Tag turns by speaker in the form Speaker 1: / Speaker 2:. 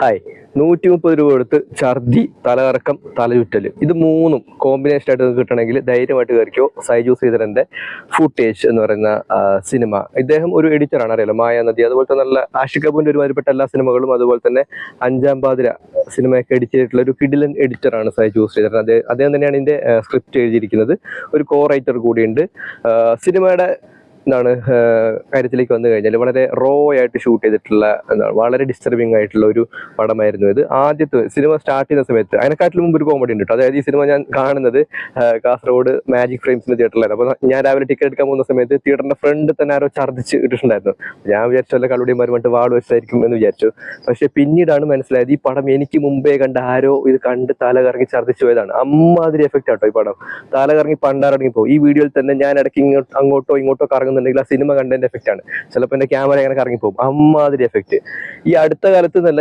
Speaker 1: Hi, 130 രൂപ കൊടുത്ത് ഛർദി, തലകറക്കം, തലചുറ്റൽ, ഇത് മൂന്നും കോമ്പിനേഷൻ ആയിട്ട് നിങ്ങൾക്ക് കിട്ടണമെങ്കിൽ ധൈര്യമായിട്ട് കയറിക്കോ. സൈജു ശ്രീധരന്റെ ഫുട്ടേജ് എന്ന് പറയുന്ന സിനിമ. ഇദ്ദേഹം ഒരു എഡിറ്ററാണ്, അറിയാലോ, മായാനദി, അതുപോലെ തന്നെ നല്ല ആഷിഖ് കപൂറിന്റെ ഒരുമാതിരിപ്പെട്ട എല്ലാ സിനിമകളും, അതുപോലെ തന്നെ അഞ്ചാം പാതിര സിനിമയൊക്കെ എഡിറ്റ് ചെയ്തിട്ടുള്ള ഒരു കിടിലൻ എഡിറ്ററാണ് സൈജു ശ്രീധരൻ. അദ്ദേഹം തന്നെയാണ് ഇതിന്റെ സ്ക്രിപ്റ്റ് എഴുതിയിരിക്കുന്നത്. ഒരു കോ റൈറ്റർ കൂടിയുണ്ട്. സിനിമയുടെ കാര്യത്തിലേക്ക് വന്നു കഴിഞ്ഞാൽ വളരെ റോ ആയിട്ട് ഷൂട്ട് ചെയ്തിട്ടുള്ള വളരെ ഡിസ്റ്റർബിങ് ആയിട്ടുള്ള ഒരു പടമായിരുന്നു ഇത്. ആദ്യത്തെ സിനിമ സ്റ്റാർട്ട് ചെയ്യുന്ന സമയത്ത് അതിനെക്കാട്ടിലും മുമ്പ് ഒരു കോമഡി ഉണ്ട് കേട്ടോ. അതായത് ഈ സിനിമ ഞാൻ കാണുന്നത് കാസർഗോഡ് മാജിക് ഫ്രെയിംസിന്റെ തിയേറ്ററിലായിരുന്നു. അപ്പോൾ ഞാൻ രാവിലെ ടിക്കറ്റ് എടുക്കാൻ പോകുന്ന സമയത്ത് തിയേറ്ററിന്റെ ഫ്രണ്ട് തന്നെ ആരോ ഛർദ്ദിച്ച് ഇട്ടിട്ടുണ്ടായിരുന്നു. ഞാൻ വിചാരിച്ചു വല്ല കളുടിയും വരുമ്പോൾ വാട് വെച്ചായിരിക്കും എന്ന് വിചാരിച്ചു. പക്ഷെ പിന്നീടാണ് മനസ്സിലായത് ഈ പടം എനിക്ക് മുമ്പേ കണ്ട ആരോ ഇത് കണ്ട് തല കറങ്ങി ഛർദ്ദിച്ചു പോയതാണ്. അമ്മാതിരി എഫക്റ്റ് ആട്ടോ ഈ പടം. തല കറങ്ങി പണ്ടാറടങ്ങി പോകും. ഈ വീഡിയോയിൽ തന്നെ ഞാൻ ഇടയ്ക്ക് അങ്ങോട്ടോ ഇങ്ങോട്ടോ കറങ്ങുന്നുണ്ടെങ്കിൽ ആ സിനിമ കണ്ടതിന്റെ എഫക്റ്റ് ആണ്. ചിലപ്പോൾ എന്റെ ക്യാമറ ഇങ്ങനെ കറങ്ങിപ്പോകും. അമ്മാതിരി എഫക്റ്റ്. ഈ അടുത്ത കാലത്ത് നല്ല